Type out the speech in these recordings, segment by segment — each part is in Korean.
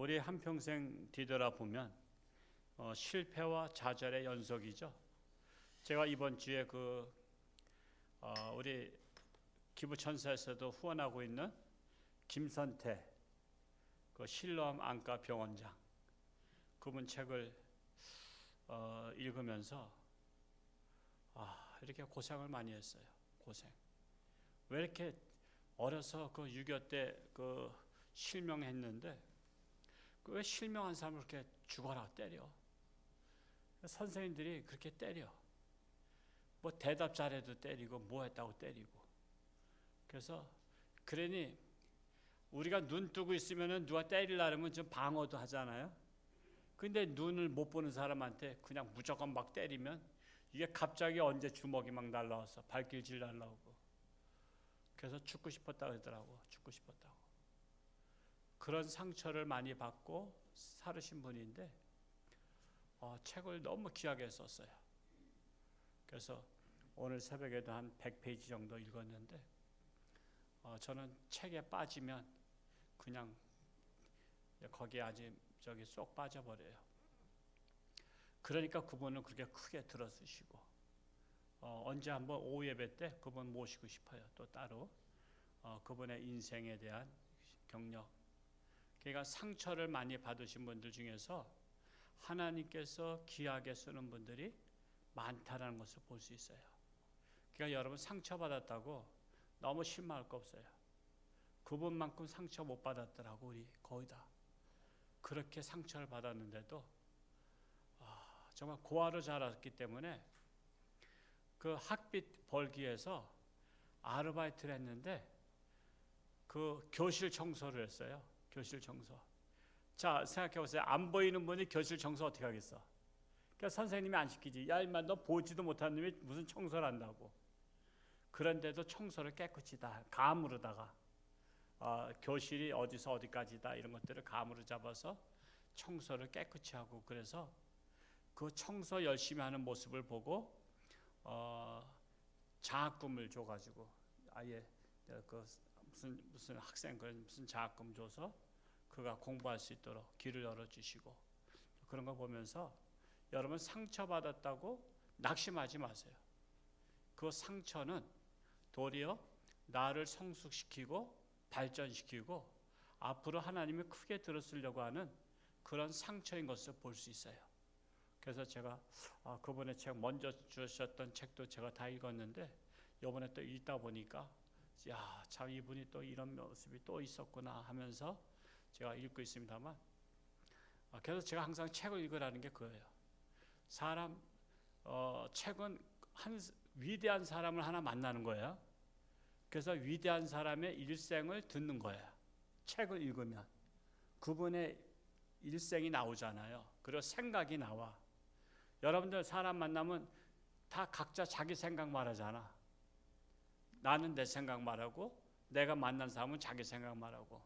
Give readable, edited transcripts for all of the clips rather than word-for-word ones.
우리 한평생 뒤돌아보면 실패와 좌절의 연속이죠. 제가 이번 주에 우리 기부천사에서도 후원하고 있는 김선태 실로암 안과 병원장 그분 책을 읽으면서 이렇게 고생을 많이 했어요. 고생. 왜 이렇게 어려서 6.25 때 실명했는데 왜 실명한 사람을 그렇게 죽어라 때려? 선생님들이 그렇게 때려. 뭐 대답 잘해도 때리고 뭐 했다고 때리고. 그래서 그러니 우리가 눈 뜨고 있으면은 누가 때리려면 좀 방어도 하잖아요. 근데 눈을 못 보는 사람한테 그냥 무조건 막 때리면 이게 갑자기 언제 주먹이 막 날라와서 발길질 날라오고. 그래서 죽고 싶었다 그러더라고. 죽고 싶었다고. 그런 상처를 많이 받고 살으신 분인데 책을 너무 귀하게 썼어요. 그래서 오늘 새벽에도 한 100페이지 정도 읽었는데 저는 책에 빠지면 그냥 거기에 아주 쏙 빠져버려요. 그러니까 그분은 그렇게 크게 들어주시고 언제 한번 오후 예배 때 그분 모시고 싶어요. 또 따로 그분의 인생에 대한 경력. 그러니까 상처를 많이 받으신 분들 중에서 하나님께서 귀하게 쓰는 분들이 많다라는 것을 볼 수 있어요. 그러니까 여러분 상처받았다고 너무 실망할 거 없어요. 그분만큼 상처 못 받았더라고. 우리 거의 다 그렇게 상처를 받았는데도 정말 고아로 자랐기 때문에 그 학비 벌기 위해서 아르바이트를 했는데 그 교실 청소를 했어요. 교실 청소. 자, 생각해보세요. 안 보이는 분이 교실 청소 어떻게 하겠어? 그러니까 선생님이 안 시키지. 야, 임마, 너 보지도 못하는 놈이 무슨 청소를 한다고. 그런데도 청소를 깨끗이 다 감으로다가 교실이 어디서 어디까지다 이런 것들을 감으로 잡아서 청소를 깨끗이 하고, 그래서 그 청소 열심히 하는 모습을 보고 장학금을 줘가지고 아예 무슨 학생 무슨 장학금 줘서 그가 공부할 수 있도록 길을 열어주시고, 그런 거 보면서 여러분 상처받았다고 낙심하지 마세요. 그 상처는 도리어 나를 성숙시키고 발전시키고 앞으로 하나님이 크게 들어쓰려고 하는 그런 상처인 것을 볼 수 있어요. 그래서 제가 그분의 책 먼저 주셨던 책도 제가 다 읽었는데 이번에 또 읽다 보니까 야, 참 이분이 또 이런 모습이 또 있었구나 하면서 제가 읽고 있습니다만, 그래서 제가 항상 책을 읽으라는 게 그거예요. 책은 한 위대한 사람을 하나 만나는 거예요. 그래서 위대한 사람의 일생을 듣는 거예요. 책을 읽으면 그분의 일생이 나오잖아요. 그리고 생각이 나와. 여러분들 사람 만나면 다 각자 자기 생각 말하잖아. 나는 내 생각 말하고 내가 만난 사람은 자기 생각 말하고.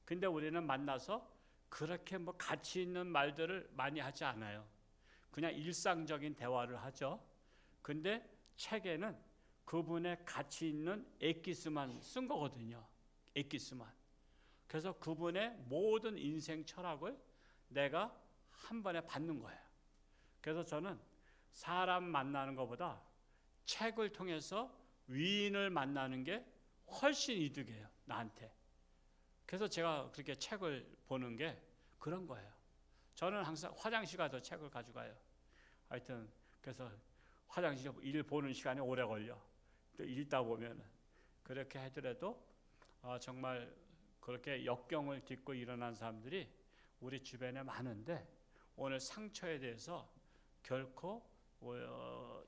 근데 우리는 만나서 그렇게 뭐 가치 있는 말들을 많이 하지 않아요. 그냥 일상적인 대화를 하죠. 근데 책에는 그분의 가치 있는 엑기스만 쓴 거거든요. 엑기스만. 그래서 그분의 모든 인생 철학을 내가 한 번에 받는 거예요. 그래서 저는 사람 만나는 것보다 책을 통해서 위인을 만나는 게 훨씬 이득이에요, 나한테. 그래서 제가 그렇게 책을 보는 게 그런 거예요. 저는 항상 화장실 가서 책을 가져가요. 하여튼 그래서 화장실 일 보는 시간이 오래 걸려. 또 읽다 보면 그렇게 하더라도 정말 그렇게 역경을 딛고 일어난 사람들이 우리 주변에 많은데, 오늘 상처에 대해서 결코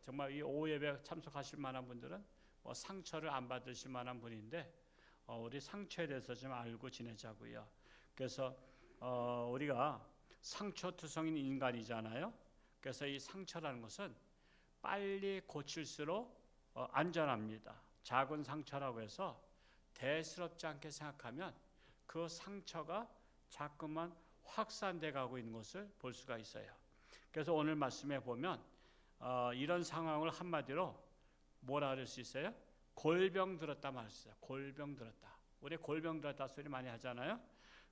정말 이 오후 예배 참석하실 만한 분들은 상처를 안 받으실 만한 분인데 우리 상처에 대해서 좀 알고 지내자고요. 그래서 우리가 상처투성인 인간이잖아요. 그래서 이 상처라는 것은 빨리 고칠수록 안전합니다. 작은 상처라고 해서 대수롭지 않게 생각하면 그 상처가 자꾸만 확산돼 가고 있는 것을 볼 수가 있어요. 그래서 오늘 말씀에 보면 이런 상황을 한마디로 뭐라 할 수 있어요? 골병 들었다 말할 수 있어요. 골병 들었다. 우리 골병 들었다 소리 많이 하잖아요.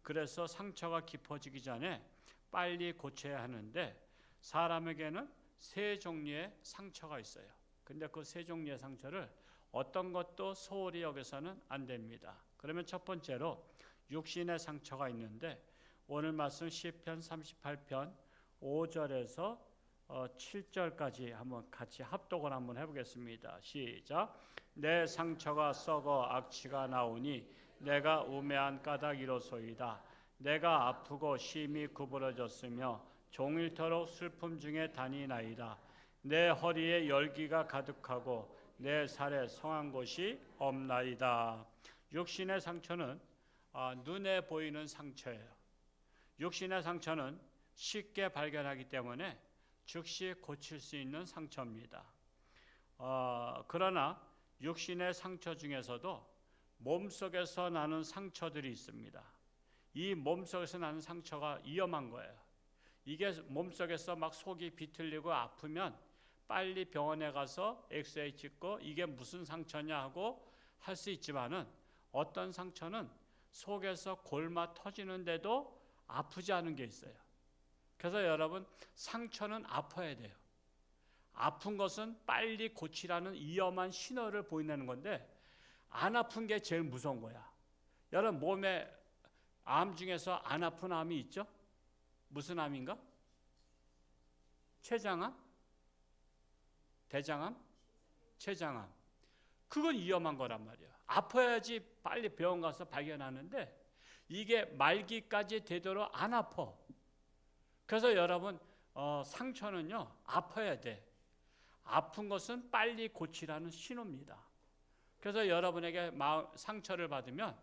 그래서 상처가 깊어지기 전에 빨리 고쳐야 하는데 사람에게는 세 종류의 상처가 있어요. 근데 그 세 종류의 상처를 어떤 것도 소홀히 여겨서는 안 됩니다. 그러면 첫 번째로 육신의 상처가 있는데 오늘 말씀 시편 38편 5절에서 7절까지 한번 같이 합독을 한번 해보겠습니다. 시작. 내 상처가 썩어 악취가 나오니 내가 우매한 까닭이로소이다. 내가 아프고 심히 구부러졌으며 종일토록 슬픔 중에 다니나이다. 내 허리에 열기가 가득하고 내 살에 성한 곳이 없나이다. 육신의 상처는 눈에 보이는 상처예요. 육신의 상처는 쉽게 발견하기 때문에 즉시 고칠 수 있는 상처입니다. 그러나 육신의 상처 중에서도 몸속에서 나는 상처들이 있습니다. 이 몸속에서 나는 상처가 위험한 거예요. 이게 몸속에서 막 속이 비틀리고 아프면 빨리 병원에 가서 엑스레이 찍고 이게 무슨 상처냐 하고 할 수 있지만은 어떤 상처는 속에서 골마 터지는데도 아프지 않은 게 있어요. 그래서 여러분 상처는 아파야 돼요. 아픈 것은 빨리 고치라는 위험한 신호를 보이는 건데 안 아픈 게 제일 무서운 거야. 여러분 몸에 암 중에서 안 아픈 암이 있죠? 무슨 암인가? 췌장암? 대장암? 췌장암. 그건 위험한 거란 말이에요. 아파야지 빨리 병원 가서 발견하는데 이게 말기까지 되도록 안 아파. 그래서 여러분 상처는요 아파야 돼. 아픈 것은 빨리 고치라는 신호입니다. 그래서 여러분에게 상처를 받으면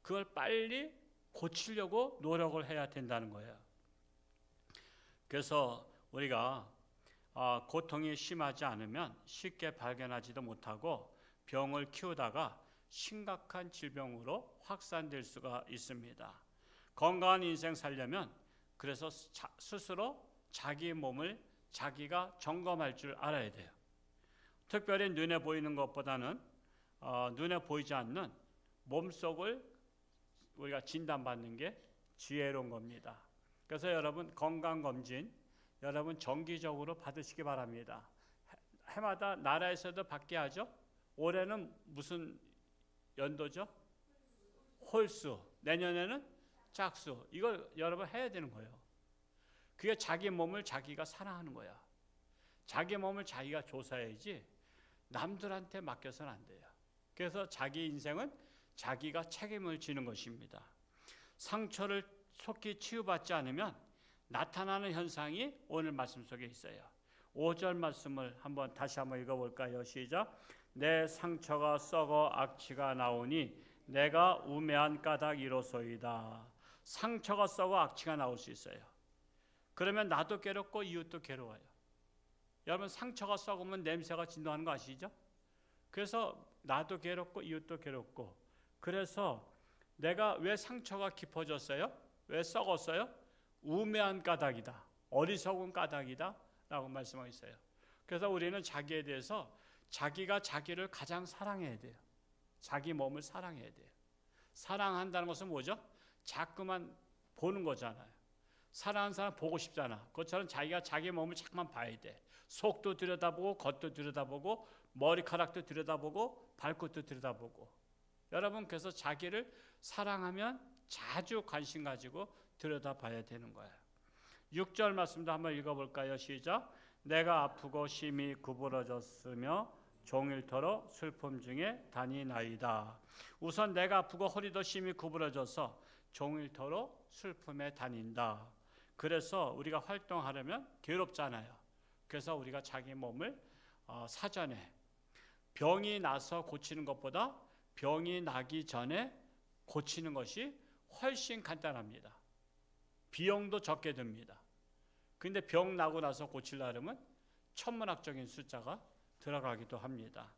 그걸 빨리 고치려고 노력을 해야 된다는 거예요. 그래서 우리가 고통이 심하지 않으면 쉽게 발견하지도 못하고 병을 키우다가 심각한 질병으로 확산될 수가 있습니다. 건강한 인생 살려면 그래서 스스로 자기 몸을 자기가 점검할 줄 알아야 돼요. 특별히 눈에 보이는 것보다는 눈에 보이지 않는 몸속을 우리가 진단받는 게 지혜로운 겁니다. 그래서 여러분 건강검진 여러분 정기적으로 받으시기 바랍니다. 해마다 나라에서도 받게 하죠. 올해는 무슨 연도죠? 홀수. 내년에는 짝수. 이걸 여러분 해야 되는 거예요. 그게 자기 몸을 자기가 사랑하는 거야. 자기 몸을 자기가 조사해야지 남들한테 맡겨서는 안 돼요. 그래서 자기 인생은 자기가 책임을 지는 것입니다. 상처를 속히 치유받지 않으면 나타나는 현상이 오늘 말씀 속에 있어요. 5절 말씀을 다시 한번 읽어볼까요? 시작. 내 상처가 썩어 악취가 나오니 내가 우매한 까닭이로소이다. 상처가 썩어 악취가 나올 수 있어요. 그러면 나도 괴롭고 이웃도 괴로워요. 여러분 상처가 썩으면 냄새가 진동하는 거 아시죠? 그래서 나도 괴롭고 이웃도 괴롭고 그래서 내가 왜 상처가 깊어졌어요? 왜 썩었어요? 우매한 까닭이다. 어리석은 까닭이다 라고 말씀하고 있어요. 그래서 우리는 자기에 대해서 자기가 자기를 가장 사랑해야 돼요. 자기 몸을 사랑해야 돼요. 사랑한다는 것은 뭐죠? 자꾸만 보는 거잖아요. 사랑하는 사람 보고 싶잖아. 그것처럼 자기가 자기 몸을 자꾸만 봐야 돼. 속도 들여다보고 겉도 들여다보고 머리카락도 들여다보고 발끝도 들여다보고. 여러분 그래서 자기를 사랑하면 자주 관심 가지고 들여다봐야 되는 거예요. 6절 말씀도 한번 읽어볼까요? 시작. 내가 아프고 심히 구부러졌으며 종일토록 슬픔 중에 다니나이다. 우선 내가 아프고 허리도 심히 구부러져서 종일토록 슬픔에 다닌다. 그래서 우리가 활동하려면 괴롭잖아요. 그래서 우리가 자기 몸을 사전에 병이 나서 고치는 것보다 병이 나기 전에 고치는 것이 훨씬 간단합니다. 비용도 적게 듭니다. 근데 병 나고 나서 고치려면 천문학적인 숫자가 들어가기도 합니다.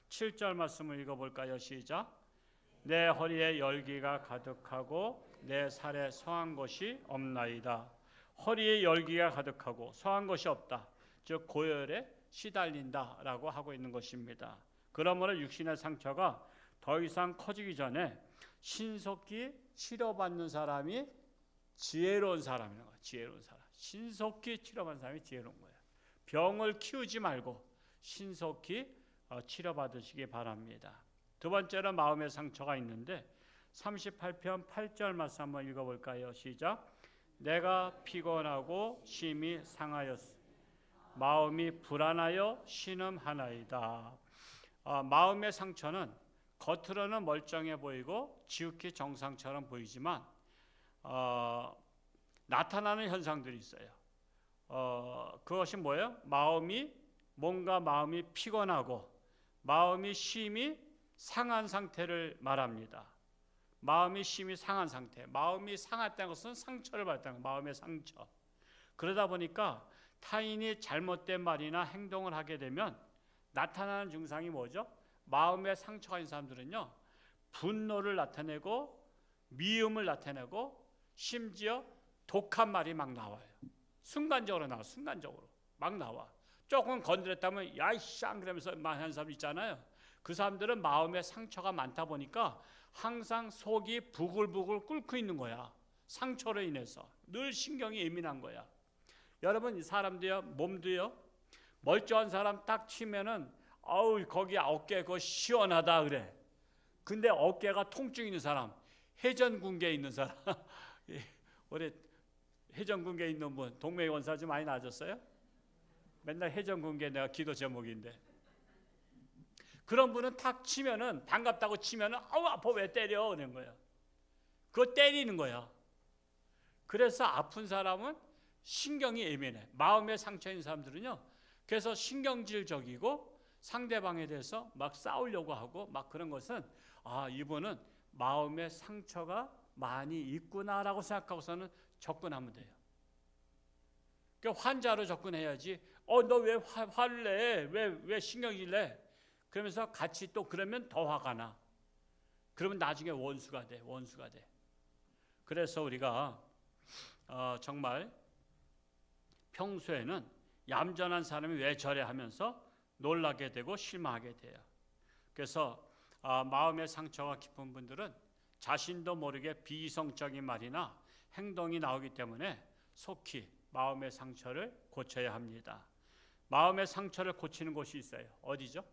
7절 말씀을 읽어볼까요? 시작. 내 허리에 열기가 가득하고 내 살에 성한 것이 없나이다. 허리에 열기가 가득하고 성한 것이 없다. 즉 고열에 시달린다라고 하고 있는 것입니다. 그러므로 육신의 상처가 더 이상 커지기 전에 신속히 치료받는 사람이 지혜로운 사람이라는 거야. 지혜로운 사람. 신속히 치료받는 사람이 지혜로운 거야. 병을 키우지 말고 신속히 치료받으시기 바랍니다. 두 번째로 마음의 상처가 있는데 38편 8절 말씀 한번 읽어볼까요? 시작. 내가 피곤하고 심히 상하였으 마음이 불안하여 신음하나이다. 마음의 상처는 겉으로는 멀쩡해 보이고 지극히 정상처럼 보이지만 나타나는 현상들이 있어요. 그것이 뭐예요? 마음이 피곤하고 마음이 심히 상한 상태를 말합니다. 마음이 심히 상한 상태. 마음이 상했다는 것은 상처를 받았다는 거예요. 마음의 상처. 그러다 보니까 타인이 잘못된 말이나 행동을 하게 되면 나타나는 증상이 뭐죠? 마음의 상처가 있는 사람들은요, 분노를 나타내고 미움을 나타내고 심지어 독한 말이 막 나와요. 순간적으로 나와. 순간적으로 막 나와. 조금 건드렸다면 야이쌍 그러면서 막 하는 사람 있잖아요. 그 사람들은 마음의 상처가 많다 보니까 항상 속이 부글부글 끓고 있는 거야. 상처로 인해서 늘 신경이 예민한 거야. 여러분, 이 사람도요, 몸도요, 멀쩡한 사람 딱 치면은 아우 거기 어깨 그거 시원하다 그래. 근데 어깨가 통증 있는 사람, 회전근개에 있는 사람, 올해 회전근개에 있는 분, 동맥 원사 좀 많이 나아졌어요? 맨날 회전근개 내가 기도 제목인데. 그런 분은 탁 치면은 반갑다고 치면은 아우 아파 왜 때려 그러는 거야. 그거 때리는 거야. 그래서 아픈 사람은 신경이 예민해. 마음에 상처 있는 사람들은요. 그래서 신경질적이고 상대방에 대해서 막 싸우려고 하고 막 그런 것은 이분은 마음에 상처가 많이 있구나라고 생각하고서는 접근하면 돼요. 그러니까 환자로 접근해야지. 너 왜 화를 내? 왜 신경질 내? 그러면서 같이 또 그러면 더 화가 나. 그러면 나중에 원수가 돼. 그래서 우리가 정말 평소에는 얌전한 사람이 왜 저래 하면서 놀라게 되고 실망하게 돼요. 그래서 마음의 상처가 깊은 분들은 자신도 모르게 비이성적인 말이나 행동이 나오기 때문에 속히 마음의 상처를 고쳐야 합니다. 마음의 상처를 고치는 곳이 있어요. 어디죠?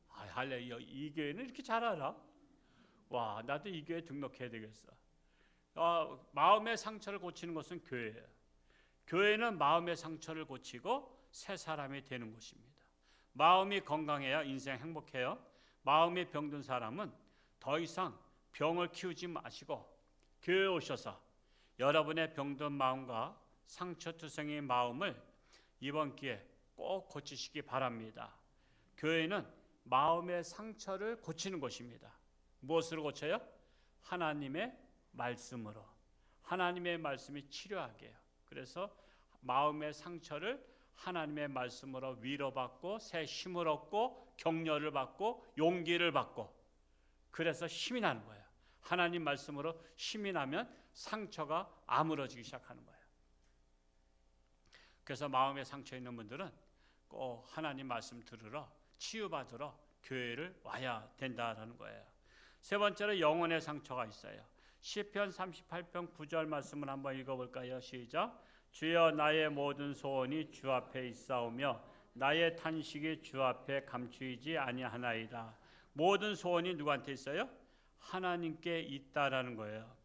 할렐루야. 이 교회는 이렇게 잘 알아? 와, 나도 이 교회 등록해야 되겠어. 마음의 상처를 고치는 것은 교회예요. 교회는 마음의 상처를 고치고 새 사람이 되는 곳입니다. 마음이 건강해야 인생 행복해요. 마음이 병든 사람은 더 이상 병을 키우지 마시고 교회에 오셔서 여러분의 병든 마음과 상처투성이의 마음을 이번 기회에 꼭 고치시기 바랍니다. 교회는 마음의 상처를 고치는 곳입니다. 무엇으로 고쳐요? 하나님의 말씀으로. 하나님의 말씀이 치료하게 해요. 그래서 마음의 상처를 하나님의 말씀으로 위로받고 새 힘을 얻고 격려를 받고 용기를 받고 그래서 힘이 나는 거예요. 하나님 말씀으로 힘이 나면 상처가 아물어지기 시작하는 거예요. 그래서 마음에 상처 있는 분들은 꼭 하나님 말씀 들으러 치유받으러 교회를 와야 된다라는 거예요. 세 번째로 영혼의 상처가 있어요. 시편 38편 9절 말씀을 한번 읽어볼까요? 시작. 주여 나의 모든 소원이 주 앞에 있사오며 나의 탄식이 주 앞에 감추이지 아니하나이다. 모든 소원이 누구한테 있어요? 하나님께 있다라는 거예요.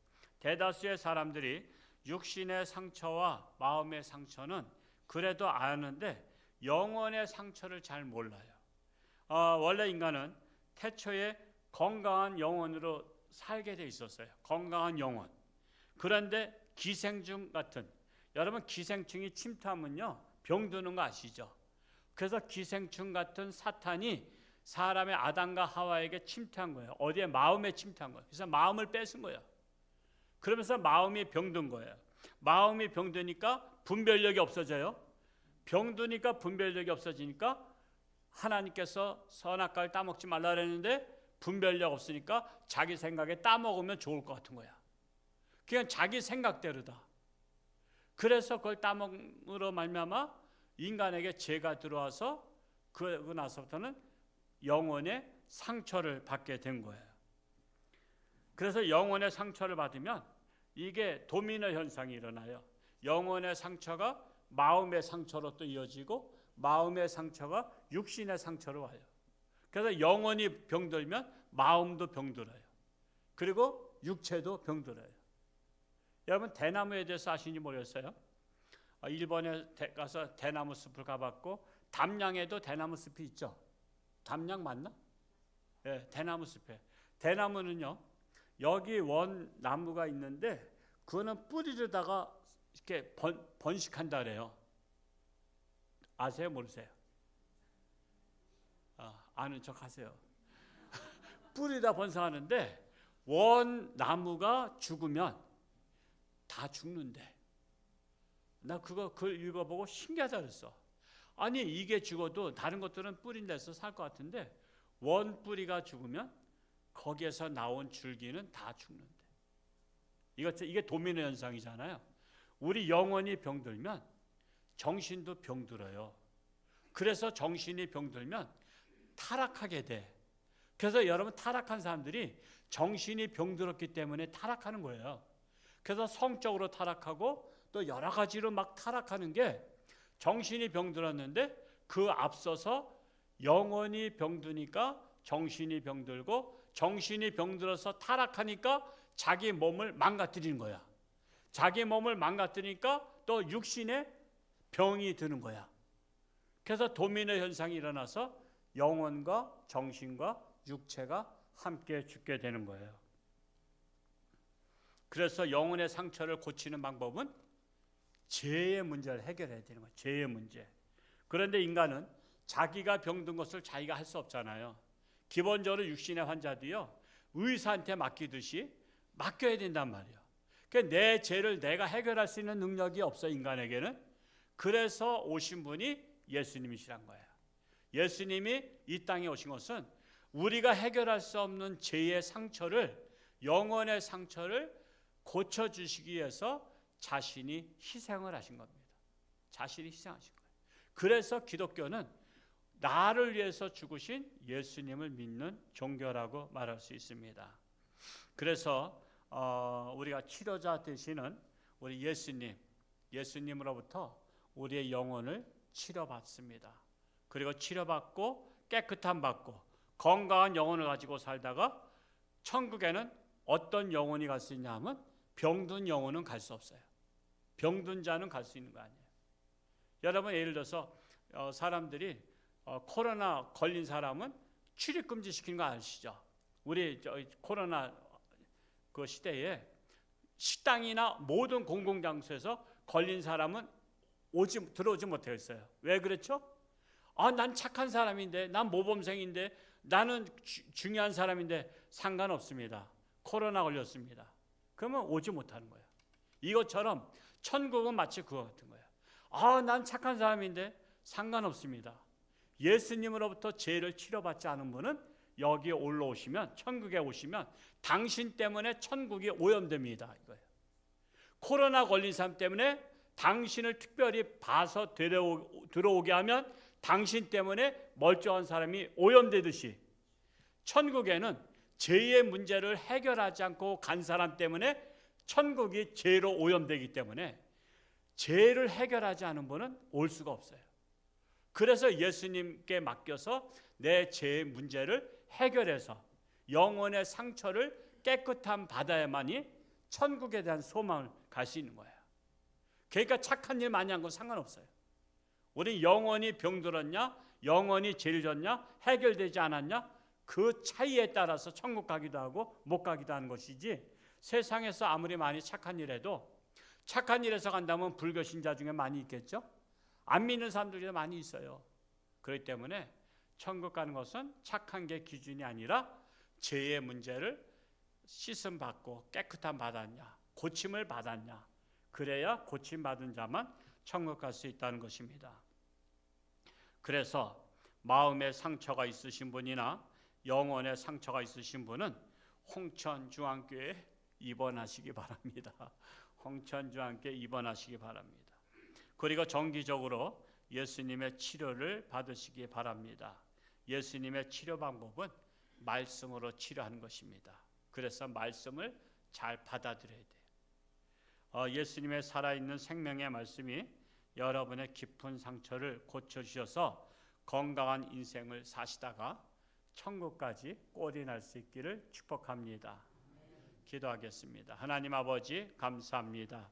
대다수의 사람들이 육신의 상처와 마음의 상처는 그래도 아는데 영혼의 상처를 잘 몰라요. 원래 인간은 태초에 건강한 영혼으로 살게 돼 있었어요. 건강한 영혼. 그런데 기생충 같은, 여러분 기생충이 침투하면요 병드는 거 아시죠? 그래서 기생충 같은 사탄이 사람의 아담과 하와에게 침투한 거예요. 어디에? 마음에 침투한 거예요. 그래서 마음을 뺏은 거예요. 그러면서 마음이 병든 거예요. 마음이 병드니까 분별력이 없어져요. 병드니까 분별력이 없어지니까 하나님께서 선악과를 따먹지 말라 그랬는데 분별력 없으니까 자기 생각에 따먹으면 좋을 것 같은 거야. 그냥 자기 생각대로다. 그래서 그걸 따먹으로 말미암아 인간에게 죄가 들어와서 그러고 나서부터는 영혼의 상처를 받게 된 거예요. 그래서 영혼의 상처를 받으면 이게 도미노 현상이 일어나요. 영혼의 상처가 마음의 상처로 또 이어지고 마음의 상처가 육신의 상처로 와요. 그래서 영혼이 병들면 마음도 병들어요. 그리고 육체도 병들어요. 여러분 대나무에 대해서 아시는지 모르겠어요. 일본에 가서 대나무 숲을 가봤고 담양에도 대나무 숲이 있죠. 담양 맞나? 네, 대나무 숲에. 대나무는요. 여기 원 나무가 있는데 그거는 뿌리로다가 이렇게 번식한다 그래요. 아세요? 모르세요? 아는 척 하세요. 뿌리다 번성하는데 원 나무가 죽으면 다 죽는데 나 그걸 읽어보고 신기하다 그랬어. 아니 이게 죽어도 다른 것들은 뿌리 내서 살 것 같은데 원 뿌리가 죽으면 거기에서 나온 줄기는 다 죽는데 이게 도미노 현상이잖아요. 우리 영혼이 병들면 정신도 병들어요. 그래서 정신이 병들면 타락하게 돼. 그래서 여러분 타락한 사람들이 정신이 병들었기 때문에 타락하는 거예요. 그래서 성적으로 타락하고 또 여러 가지로 막 타락하는 게 정신이 병들었는데 그 앞서서 영혼이 병드니까 정신이 병들고 정신이 병들어서 타락하니까 자기 몸을 망가뜨리는 거야. 자기 몸을 망가뜨리니까 또 육신에 병이 드는 거야. 그래서 도미노 현상이 일어나서 영혼과 정신과 육체가 함께 죽게 되는 거예요. 그래서 영혼의 상처를 고치는 방법은 죄의 문제를 해결해야 되는 거예요. 죄의 문제. 그런데 인간은 자기가 병든 것을 자기가 할 수 없잖아요. 기본적으로 육신의 환자도요. 의사한테 맡기듯이 맡겨야 된단 말이에요. 그러니까 내 죄를 내가 해결할 수 있는 능력이 없어 인간에게는. 그래서 오신 분이 예수님이시란 거예요. 예수님이 이 땅에 오신 것은 우리가 해결할 수 없는 죄의 상처를 영혼의 상처를 고쳐주시기 위해서 자신이 희생을 하신 겁니다. 자신이 희생하신 거예요. 그래서 기독교는 나를 위해서 죽으신 예수님을 믿는 종교라고 말할 수 있습니다. 그래서 우리가 치료자 되시는 우리 예수님으로부터 우리의 영혼을 치료받습니다. 그리고 치료받고 깨끗함 받고 건강한 영혼을 가지고 살다가 천국에는 어떤 영혼이 갈 수 있냐 하면 병든 영혼은 갈 수 없어요. 병든 자는 갈 수 있는 거 아니에요. 여러분 예를 들어서 사람들이 코로나 걸린 사람은 출입 금지 시키는 거 아시죠? 우리 코로나 그 시대에 식당이나 모든 공공장소에서 걸린 사람은 들어오지 못했어요. 왜 그렇죠? 난 착한 사람인데, 난 모범생인데, 나는 중요한 사람인데 상관없습니다. 코로나 걸렸습니다. 그러면 오지 못하는 거예요. 이것처럼 천국은 마치 그거 같은 거예요. 난 착한 사람인데 상관없습니다. 예수님으로부터 죄를 치료받지 않은 분은 여기에 올라오시면, 천국에 오시면 당신 때문에 천국이 오염됩니다. 이거예요. 코로나 걸린 사람 때문에 당신을 특별히 봐서 들어오게 하면 당신 때문에 멀쩡한 사람이 오염되듯이 천국에는 죄의 문제를 해결하지 않고 간 사람 때문에 천국이 죄로 오염되기 때문에 죄를 해결하지 않은 분은 올 수가 없어요. 그래서 예수님께 맡겨서 내 죄의 문제를 해결해서 영혼의 상처를 깨끗함 받아야만이 천국에 대한 소망을 갈 수 있는 거예요. 그러니까 착한 일 많이 한 건 상관없어요. 우리 영혼이 병들었냐, 영혼이 죄를 졌냐, 해결되지 않았냐, 그 차이에 따라서 천국 가기도 하고 못 가기도 하는 것이지, 세상에서 아무리 많이 착한 일 해도 착한 일에서 간다면 불교 신자 중에 많이 있겠죠? 안 믿는 사람들이 많이 있어요. 그렇기 때문에 천국 가는 것은 착한 게 기준이 아니라 죄의 문제를 씻음 받고 깨끗함 받았냐, 고침을 받았냐, 그래야 고침 받은 자만 천국 갈 수 있다는 것입니다. 그래서 마음의 상처가 있으신 분이나 영혼의 상처가 있으신 분은 홍천중앙교회에 입원하시기 바랍니다. 홍천중앙교회에 입원하시기 바랍니다. 그리고 정기적으로 예수님의 치료를 받으시기 바랍니다. 예수님의 치료 방법은 말씀으로 치료하는 것입니다. 그래서 말씀을 잘 받아들여야 돼요. 예수님의 살아있는 생명의 말씀이 여러분의 깊은 상처를 고쳐주셔서 건강한 인생을 사시다가 천국까지 꼴이 날 수 있기를 축복합니다. 기도하겠습니다. 하나님 아버지 감사합니다.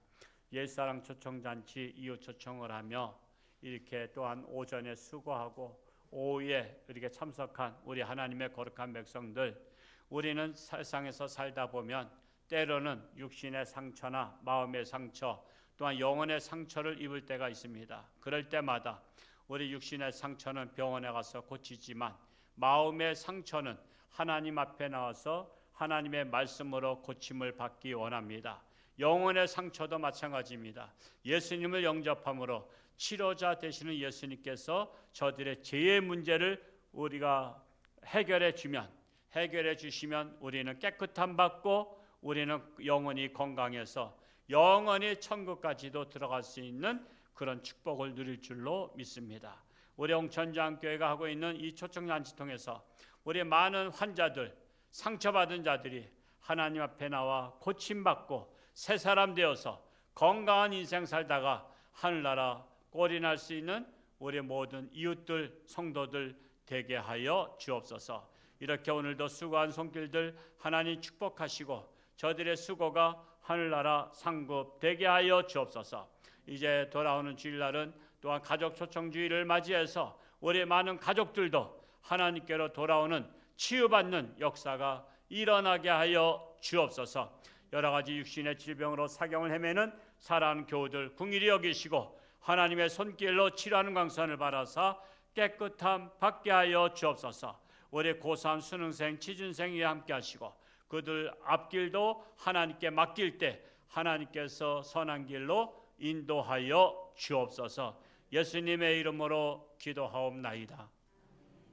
옛사랑 초청잔치 이후 초청을 하며 이렇게 또한 오전에 수고하고 오후에 이렇게 참석한 우리 하나님의 거룩한 백성들, 우리는 세상에서 살다 보면 때로는 육신의 상처나 마음의 상처 또한 영혼의 상처를 입을 때가 있습니다. 그럴 때마다 우리 육신의 상처는 병원에 가서 고치지만 마음의 상처는 하나님 앞에 나와서 하나님의 말씀으로 고침을 받기 원합니다. 영혼의 상처도 마찬가지입니다. 예수님을 영접함으로 치료자 되시는 예수님께서 저들의 죄의 문제를 우리가 해결해 주시면 우리는 깨끗함 받고 우리는 영원히 건강해서 영원히 천국까지도 들어갈 수 있는 그런 축복을 누릴 줄로 믿습니다. 우리 홍천장교회가 하고 있는 이 초청잔치 통해서 우리 많은 환자들, 상처받은 자들이 하나님 앞에 나와 고침받고 새 사람 되어서 건강한 인생 살다가 하늘나라 꼴이 날 수 있는 우리 모든 이웃들, 성도들 되게 하여 주옵소서. 이렇게 오늘도 수고한 손길들 하나님 축복하시고 저들의 수고가 하늘나라 상급 되게 하여 주옵소서. 이제 돌아오는 주일날은 또한 가족 초청주의를 맞이해서 우리 많은 가족들도 하나님께로 돌아오는 치유받는 역사가 일어나게 하여 주옵소서. 여러 가지 육신의 질병으로 사경을 헤매는 사랑하는 교우들 긍휼히 여기시고 하나님의 손길로 치료하는 강선을 받아서 깨끗함 받게 하여 주옵소서. 우리 고3 수능생, 취준생 위에 함께 하시고 그들 앞길도 하나님께 맡길 때 하나님께서 선한 길로 인도하여 주옵소서. 예수님의 이름으로 기도하옵나이다.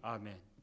아멘.